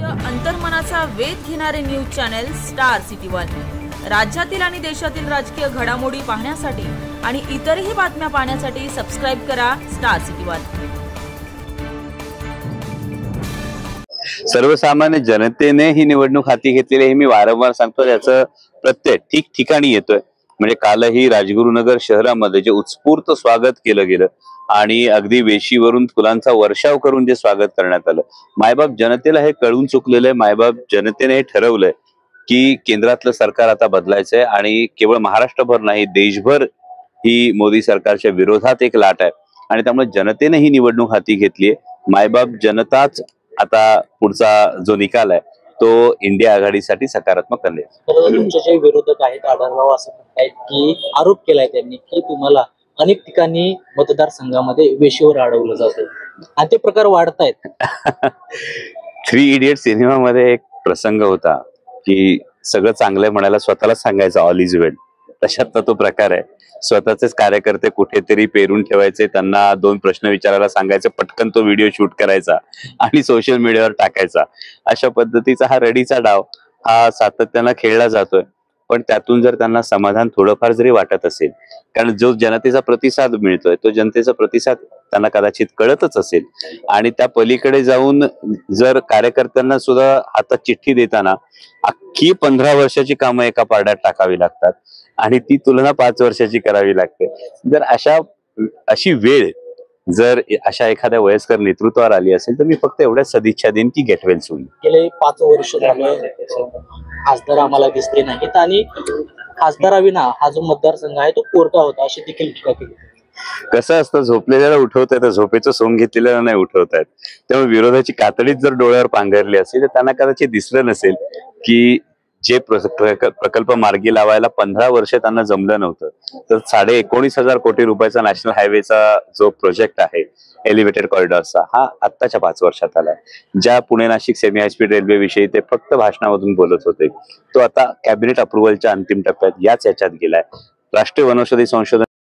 सत्य अंतर्मनाचा वेध घेणारे news channel star city one. राज्यातील आणि देशातील राजकीय घडामोडी पाहण्यासाठी आणि इतरही बातम्या पाहण्यासाठी सबस्क्राइब करा स्टार सिटी वन। सर्वसामान्य जनतेने ही निवडणूक हाती घेतलेली हे मी वारंवार सांगतो। याचं प्रत्यय ठिकठिकाणी येतोय। म्हणजे कालही राजगुरुनगर शहरामध्ये जे उत्स्फूर्त स्वागत केलं गेलं आणि अगदी वेशीवरून फुलांचा वर्षाव करून जे स्वागत करण्यात आलं, मायबाप जनतेला हे कळून चुकलेलं आहे। मायबाप जनतेने हे ठरवलंय की केंद्रातलं सरकार आता बदलायचंय आणि केवळ महाराष्ट्रभर नाही देशभर ही मोदी सरकारच्या विरोधात एक लाट आहे आणि त्यामुळे जनतेने ही निवडणूक हाती घेतलीये। मायबाप जनताच आता पुढचा जो निकाल आहे तो इंडिया आघाडीसाठी सकारात्मक करेल। तुमचे जे विरोधक आहेत आढळराव असं म्हणतात की आरोप केलाय त्यांनी की तुम्हाला अनेक ठिकाणी मतदारसंघामध्ये वेशीवर अडवलं जातं आणि ते प्रकार वाढतायत। 3 इडियट सिनेमामध्ये एक प्रसंग होता की सगळं चांगलं म्हणायला स्वतःला सांगायचं ऑल इज वेल, तशातला तो प्रकार आहे। स्वतःचेच कार्यकर्ते कुठेतरी पेरून ठेवायचे, त्यांना 2 प्रश्न विचारायला सांगायचे, पटकन तो व्हिडिओ शूट करायचा आणि सोशल मीडियावर टाकायचा। अशा पद्धतीचा हा रडीचा डाव हा सातत्याने खेळला जातोय। पण त्यातून जर त्यांना समाधान थोडंफार जरी वाटत असेल, कारण जो जनतेचा प्रतिसाद मिळतोय तो जनतेचा प्रतिसाद त्यांना कदाचित कळतच असेल आणि त्या पलीकडे जाऊन जर कार्यकर्त्यांना सुद्धा हातात चिठ्ठी देताना अख्खी 15 वर्षाची कामं एका पारड्यात टाकावी लागतात आणि ती तुलना 5 वर्षाची करावी लागते। जर अशी वेळ जर अशा एखाद्या वयस्कर नेतृत्वावर आली असेल तर मी फक्त एवढ्या सदिच्छा देईन की गेट वेल सून। गेले 5 वर्ष झाले खासदार आम्हाला दिसले नाहीत आणि खासदाराविना हा जो मतदारसंघ आहे तो कोरटा होता अशी देखील टीका केली। कसं असतं, झोपलेल्याला उठवता येतं, झोपेचं सोंग घेतलेल्याला नाही उठवता येत। त्यामुळे विरोधाची कातडीच जर डोळ्यावर पांघरली असेल तर त्यांना कदाचित दिसलं नसेल की जे प्रकल्प मार्गी लावायला 15 वर्ष त्यांना जमलं नव्हतं, तर 19,500 कोटी रुपयाचा नॅशनल हायवेचा जो प्रोजेक्ट आहे एलिव्हेटेड कॉरिडॉरचा, हा आत्ताच्या 5 वर्षात आलाय। ज्या Pune Nashik semi high speed railway विषयी ते फक्त भाषणामधून बोलत होते, तो आता कॅबिनेट अप्रुव्हलच्या अंतिम टप्प्यात याच्यात गेलाय। राष्ट्रीय वनौषधी संशोधन